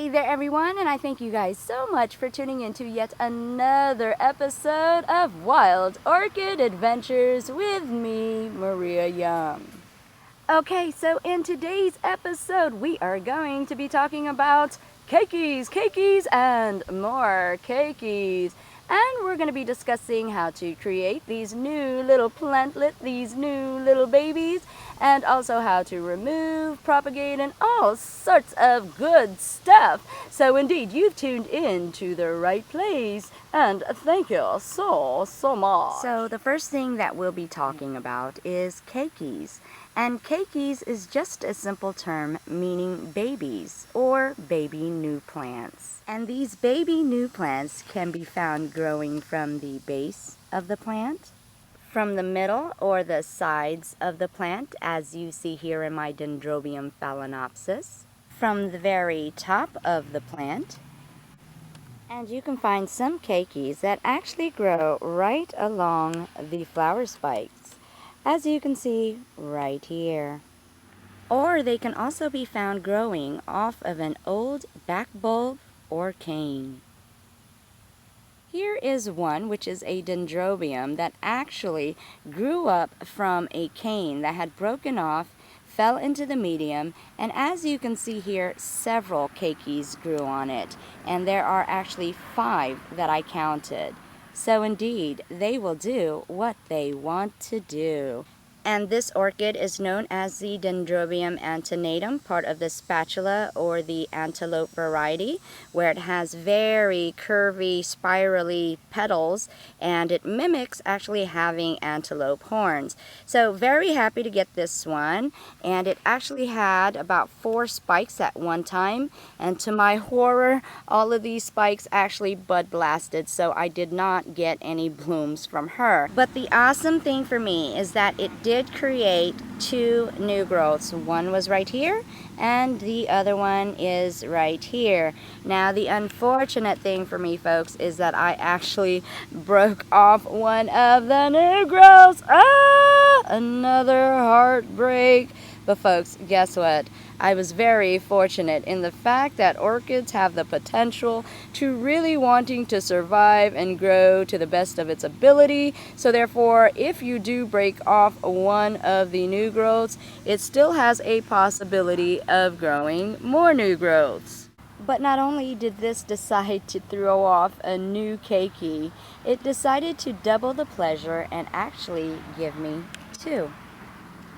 Hey there everyone, and I thank you guys so much for tuning in to yet another episode of Wild Orchid Adventures with me, Maria Young. Okay, so in today's episode we are going to be talking about keikis, and more keikis. And we're going to be discussing how to create these new little plantlet, these new little babies, and also how to remove, propagate, and all sorts of good stuff. So indeed, you've tuned in to the right place, and thank you so much. So the first thing that we'll be talking about is keikis. And keikis is just a simple term meaning babies or baby new plants. And these baby new plants can be found growing from the base of the plant, from the middle or the sides of the plant, as you see here in my Dendrobium phalaenopsis, from the very top of the plant. And you can find some keikis that actually grow right along the flower spikes, as you can see right here. Or they can also be found growing off of an old back bulb or cane. Here is one which is a dendrobium that actually grew up from a cane that had broken off, fell into the medium, and as you can see here, several keikis grew on it, and there are actually 5 that I counted. So indeed, they will do what they want to do. And this orchid is known as the Dendrobium antenatum, part of the spatula or the antelope variety, where it has very curvy, spirally petals, and it mimics actually having antelope horns. So very happy to get this one, and it actually had about 4 spikes at one time, and to my horror, all of these spikes actually bud blasted, so I did not get any blooms from her. But the awesome thing for me is that it did create 2 new growths. One was right here, and the other one is right here. Now, the unfortunate thing for me, folks, is that I actually broke off one of the new growths. Another heartbreak. But folks, guess what? I was very fortunate in the fact that orchids have the potential to really wanting to survive and grow to the best of its ability. So therefore, if you do break off one of the new growths, it still has a possibility of growing more new growths. But not only did this decide to throw off a new keiki, it decided to double the pleasure and actually give me 2.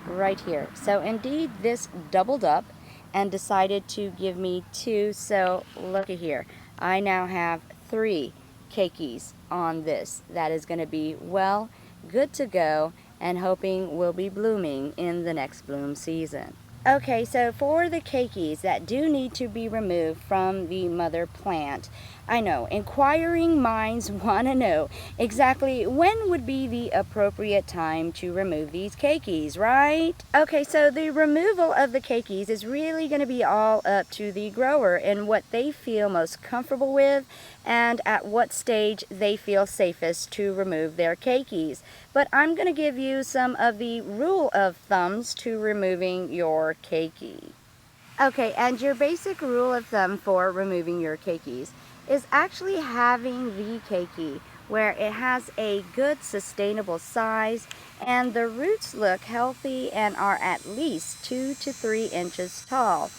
Right here. So indeed this doubled up and decided to give me 2. So look at here. I now have 3 keikis on this. That is going to be well good to go and hoping will be blooming in the next bloom season. Okay, so for the keikis that do need to be removed from the mother plant, I know, inquiring minds want to know exactly when would be the appropriate time to remove these keikis, right? Okay, so the removal of the keikis is really going to be all up to the grower and what they feel most comfortable with and at what stage they feel safest to remove their keikis. But I'm going to give you some of the rule of thumbs to removing your keiki. Okay, and your basic rule of thumb for removing your keikis is actually having the keiki where it has a good sustainable size and the roots look healthy and are at least 2 to 3 inches tall.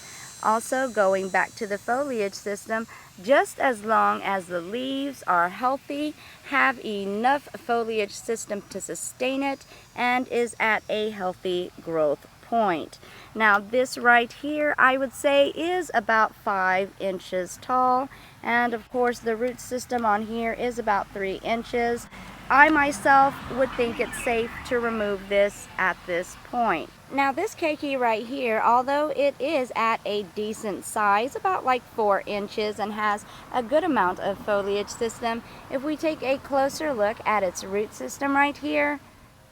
Also, going back to the foliage system, just as long as the leaves are healthy, have enough foliage system to sustain it, and is at a healthy growth point. Now this right here I would say is about 5 inches tall, and of course the root system on here is about 3 inches. I myself would think it's safe to remove this at this point. Now this keiki right here, although it is at a decent size, about like 4 inches, and has a good amount of foliage system, if we take a closer look at its root system right here,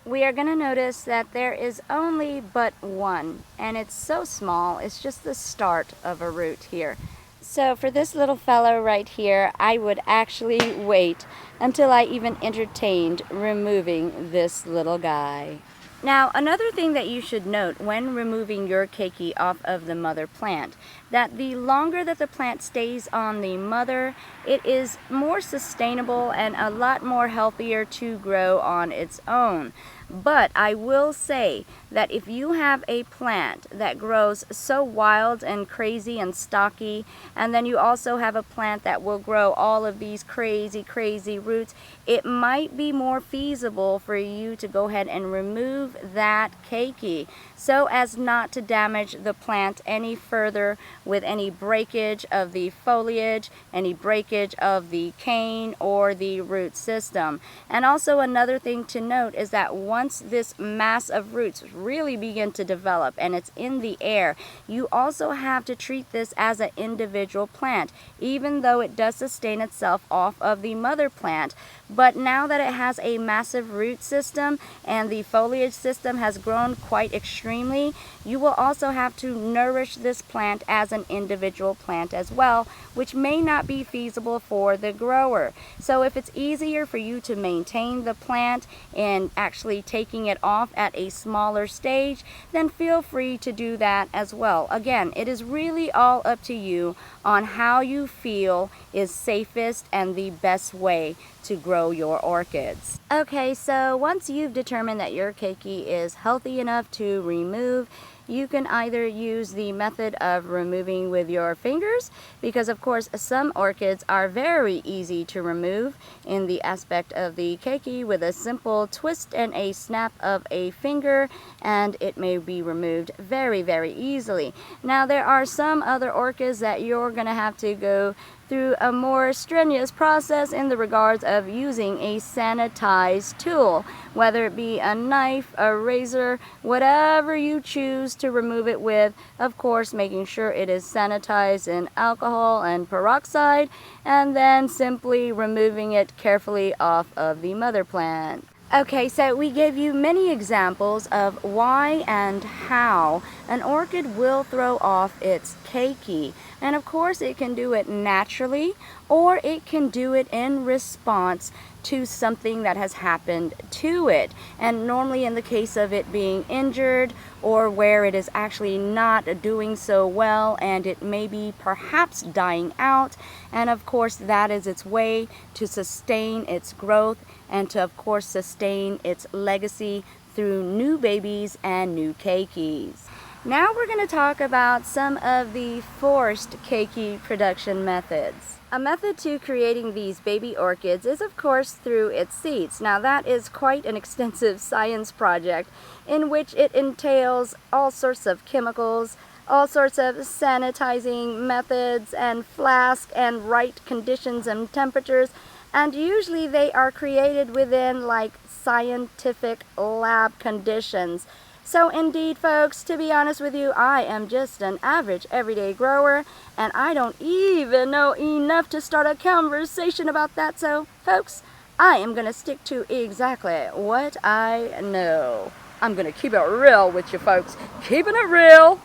we are going to notice that there is only but one, and it's so small, it's just the start of a root here. So for this little fellow right here, I would actually wait until I even entertained removing this little guy. Now, another thing that you should note when removing your keiki off of the mother plant, that the longer that the plant stays on the mother, it is more sustainable and a lot more healthier to grow on its own. But I will say that if you have a plant that grows so wild and crazy and stocky, and then you also have a plant that will grow all of these crazy roots, it might be more feasible for you to go ahead and remove that keiki so as not to damage the plant any further with any breakage of the foliage, any breakage of the cane or the root system. And also another thing to note is that once this mass of roots really begin to develop and it's in the air, you also have to treat this as an individual plant, even though it does sustain itself off of the mother plant. But now that it has a massive root system and the foliage system has grown quite extremely, you will also have to nourish this plant as an individual plant as well, which may not be feasible for the grower. So if it's easier for you to maintain the plant and actually taking it off at a smaller stage, then feel free to do that as well. Again, it is really all up to you on how you feel is safest and the best way to grow your orchids. Okay, so once you've determined that your keiki is healthy enough to remove, you can either use the method of removing with your fingers, because of course some orchids are very easy to remove in the aspect of the keiki with a simple twist and a snap of a finger, and it may be removed very easily. Now there are some other orchids that you're gonna have to go through a more strenuous process in the regards of using a sanitized tool, whether it be a knife, a razor, whatever you choose to remove it with, of course making sure it is sanitized in alcohol and peroxide, and then simply removing it carefully off of the mother plant. Okay, so we gave you many examples of why and how an orchid will throw off its keiki. And of course it can do it naturally, or it can do it in response to something that has happened to it. And normally in the case of it being injured, or where it is actually not doing so well and it may be perhaps dying out, and of course that is its way to sustain its growth and to of course sustain its legacy through new babies and new keikis. Now we're going to talk about some of the forced keiki production methods. A method to creating these baby orchids is of course through its seeds. Now that is quite an extensive science project in which it entails all sorts of chemicals, all sorts of sanitizing methods and flask and right conditions and temperatures, and usually they are created within like scientific lab conditions. So indeed folks, to be honest with you, I am just an average everyday grower and I don't even know enough to start a conversation about that. So folks, I am going to stick to exactly what I know. I'm going to keep it real with you folks, keeping it real.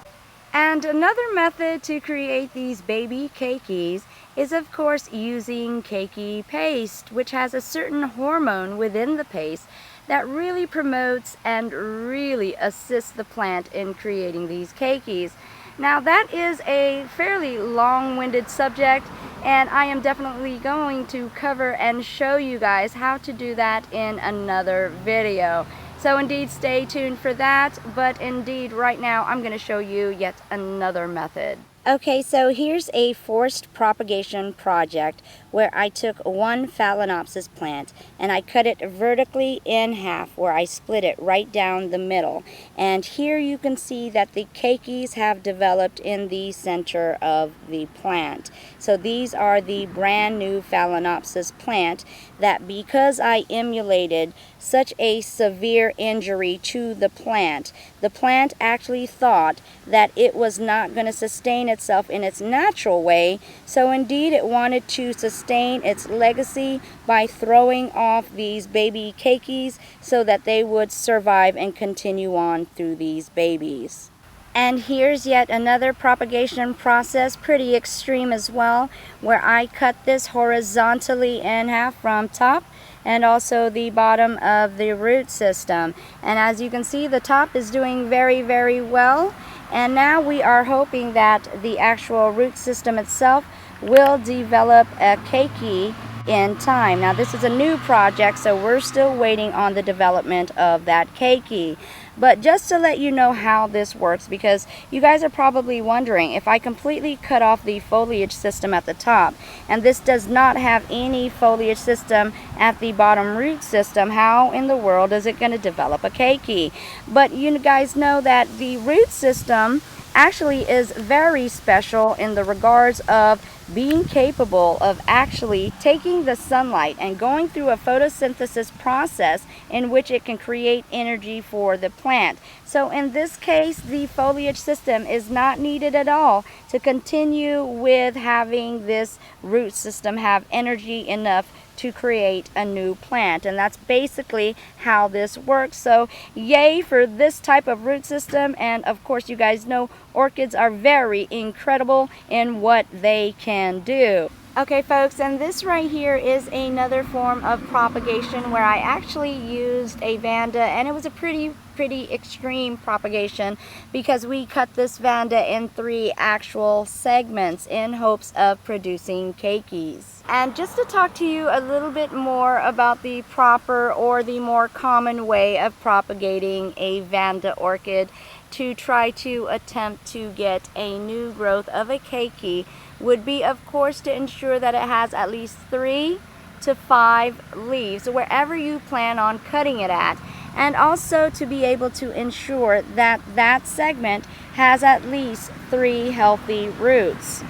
And another method to create these baby keikis is of course using keiki paste, which has a certain hormone within the paste that really promotes and really assists the plant in creating these keikis. Now that is a fairly long-winded subject, and I am definitely going to cover and show you guys how to do that in another video. So indeed stay tuned for that, but indeed right now I'm going to show you yet another method. Okay, so here's a forced propagation project where I took one Phalaenopsis plant and I cut it vertically in half, where I split it right down the middle. And here you can see that the keikis have developed in the center of the plant. So these are the brand new Phalaenopsis plant that, because I emulated such a severe injury to the plant actually thought that it was not going to sustain itself in its natural way. So indeed it wanted to sustain its legacy by throwing off these baby keikis so that they would survive and continue on through these babies. And here's yet another propagation process, pretty extreme as well, where I cut this horizontally in half from top and also the bottom of the root system. And as you can see, the top is doing very, very well. And now we are hoping that the actual root system itself will develop a keiki in time. Now this is a new project, so we're still waiting on the development of that keiki. But just to let you know how this works, because you guys are probably wondering, if I completely cut off the foliage system at the top, and this does not have any foliage system at the bottom root system, how in the world is it going to develop a keiki? But you guys know that the root system actually is very special in the regards of being capable of actually taking the sunlight and going through a photosynthesis process in which it can create energy for the plant. So in this case, the foliage system is not needed at all to continue with having this root system have energy enough to create a new plant. And that's basically how this works. So yay for this type of root system. And of course, you guys know orchids are very incredible in what they can do. Okay folks, and this right here is another form of propagation where I actually used a Vanda, and it was a pretty extreme propagation because we cut this Vanda in 3 actual segments in hopes of producing keikis. And just to talk to you a little bit more about the proper or the more common way of propagating a Vanda orchid to try to attempt to get a new growth of a keiki would be, of course, to ensure that it has at least 3 to 5 leaves wherever you plan on cutting it at, and also to be able to ensure that that segment has at least 3 healthy roots.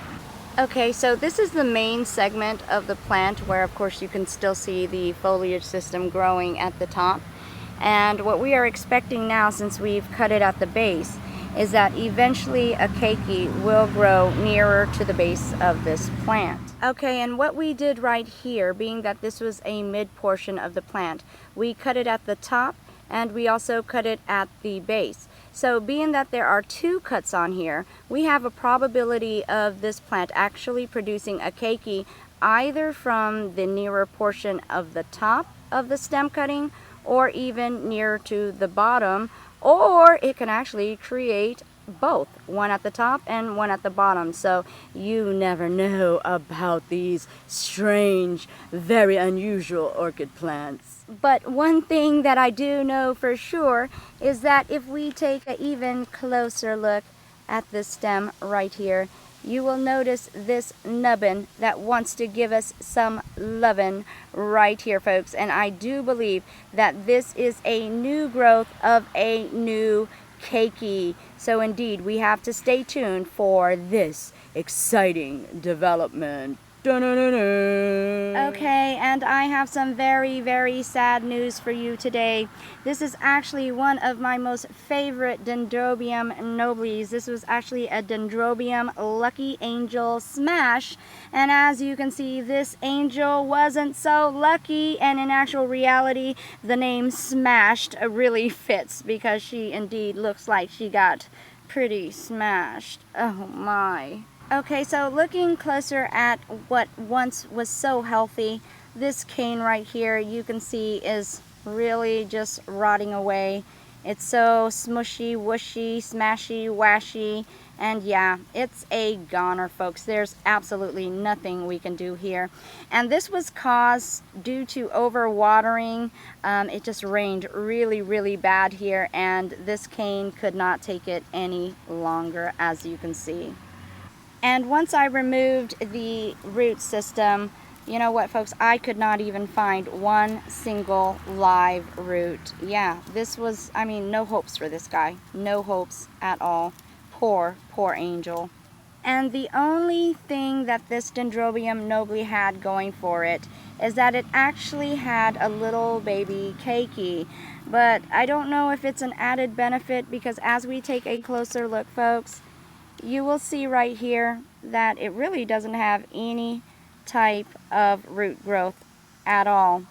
Okay, so this is the main segment of the plant where of course you can still see the foliage system growing at the top. And what we are expecting now, since we've cut it at the base, is that eventually a keiki will grow nearer to the base of this plant. Okay, and what we did right here, being that this was a mid portion of the plant, we cut it at the top and we also cut it at the base. So being that there are 2 cuts on here, we have a probability of this plant actually producing a keiki either from the nearer portion of the top of the stem cutting or even nearer to the bottom, or it can actually create both, one at the top and one at the bottom. So you never know about these strange, very unusual orchid plants. But one thing that I do know for sure is that if we take an even closer look at this stem right here, you will notice this nubbin that wants to give us some lovin' right here, folks. And I do believe that this is a new growth of a new keiki. So indeed, we have to stay tuned for this exciting development. Okay, and I have some very sad news for you today. This is actually one of my most favorite Dendrobium nobilis. This was actually a Dendrobium Lucky Angel Smash, and as you can see, this angel wasn't so lucky, and in actual reality, the name Smashed really fits because she indeed looks like she got pretty smashed. Oh my. Okay, so looking closer at what once was so healthy, this cane right here you can see is really just rotting away. It's so smushy, whooshy, smashy, washy, and yeah, it's a goner, folks. There's absolutely nothing we can do here. And this was caused due to overwatering. It just rained really bad here, and this cane could not take it any longer, as you can see. And once I removed the root system, you know what, folks, I could not even find one single live root. Yeah, this was, I mean, no hopes for this guy. No hopes at all. Poor angel. And the only thing that this Dendrobium nobile had going for it is that it actually had a little baby keiki. But I don't know if it's an added benefit, because as we take a closer look, folks, you will see right here that it really doesn't have any type of root growth at all.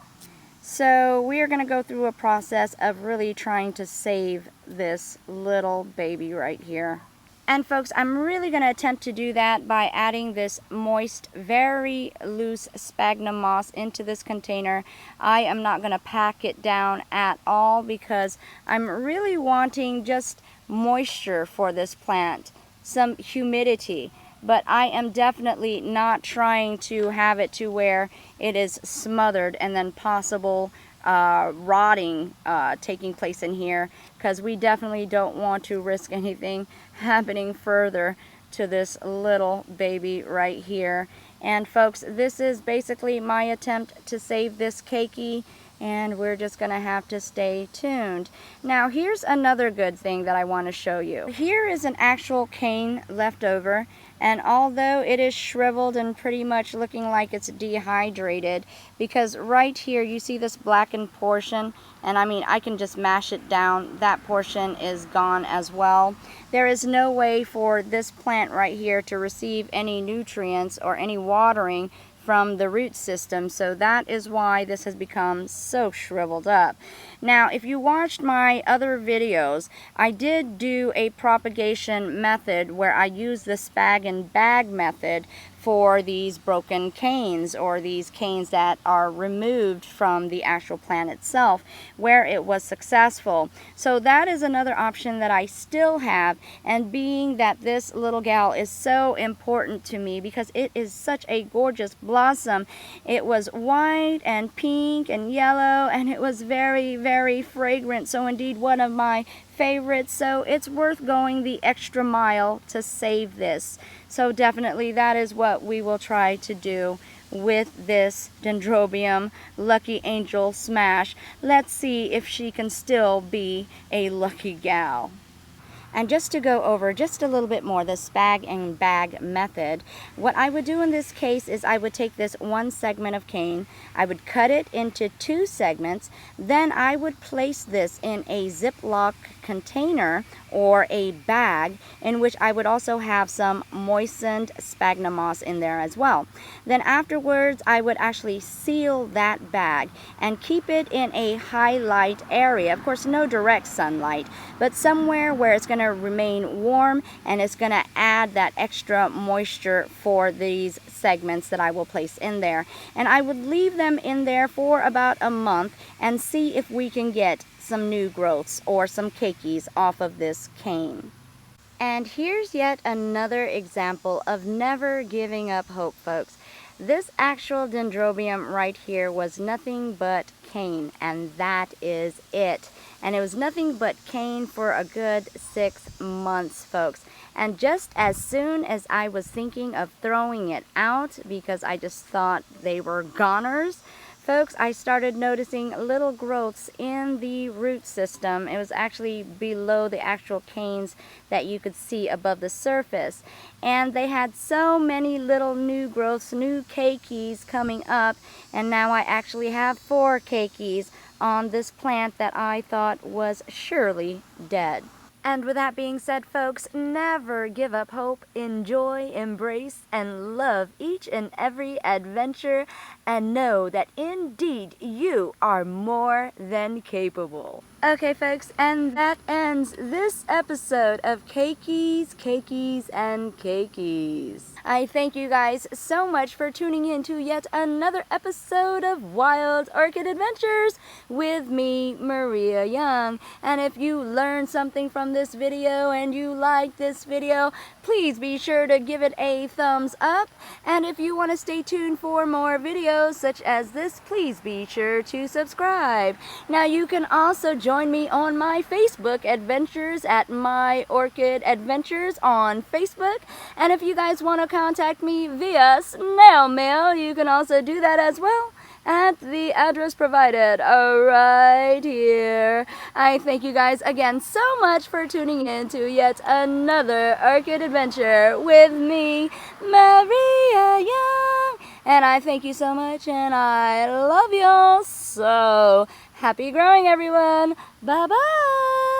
So we are going to go through a process of really trying to save this little baby right here. And folks, I'm really going to attempt to do that by adding this moist, very loose sphagnum moss into this container. I am not going to pack it down at all because I'm really wanting just moisture for this plant, some humidity. But I am definitely not trying to have it to where it is smothered and then possible rotting taking place in here, because we definitely don't want to risk anything happening further to this little baby right here. And folks, this is basically my attempt to save this keiki, and we're just gonna have to stay tuned. Now here's another good thing that I want to show you. Here is an actual cane left over, and although it is shriveled and pretty much looking like it's dehydrated, because right here you see this blackened portion, and I mean I can just mash it down, that portion is gone as well. There is no way for this plant right here to receive any nutrients or any watering from the root system, so that is why this has become so shriveled up. Now, if you watched my other videos, I did do a propagation method where I used the spag and bag method for these broken canes, or these canes that are removed from the actual plant itself, where it was successful. So that is another option that I still have, and being that this little gal is so important to me because it is such a gorgeous blossom. It was white and pink and yellow, and it was very, very fragrant. So indeed one of my favorites, so it's worth going the extra mile to save this. So definitely that is what we will try to do with this Dendrobium Lucky Angel Smash. Let's see if she can still be a lucky gal. And just to go over just a little bit more the spag and bag method, what I would do in this case is I would take this one segment of cane, I would cut it into 2 segments, then I would place this in a Ziploc container or a bag in which I would also have some moistened sphagnum moss in there as well. Then afterwards I would actually seal that bag and keep it in a high light area. Of course, no direct sunlight, but somewhere where it's going to remain warm and it's going to add that extra moisture for these segments that I will place in there. And I would leave them in there for about a month and see if we can get some new growths or some keikis off of this cane. And here's yet another example of never giving up hope, folks. This actual dendrobium right here was nothing but cane, and that is it. And it was nothing but cane for a good 6 months, folks. And just as soon as I was thinking of throwing it out because I just thought they were goners, folks, I started noticing little growths in the root system. It was actually below the actual canes that you could see above the surface. And they had so many little new growths, new keikis coming up. And now I actually have 4 keikis on this plant that I thought was surely dead. And with that being said, folks, never give up hope. Enjoy, embrace, and love each and every adventure, and know that indeed you are more than capable. Okay, folks, and that ends this episode of Keikis, Keikis, and Keikis. I thank you guys so much for tuning in to yet another episode of Wild Orchid Adventures with me, Maria Young. And if you learned something from this video and you like this video, please be sure to give it a thumbs up. And if you want to stay tuned for more videos such as this, please be sure to subscribe. Now you can also join me on my Facebook adventures at My Orchid Adventures on Facebook. And if you guys want to contact me via snail mail, you can also do that as well at the address provided right here. I thank you guys again so much for tuning in to yet another orchid adventure with me, Maria Young. And I thank you so much, and I love y'all so. Happy growing, everyone. Bye-bye.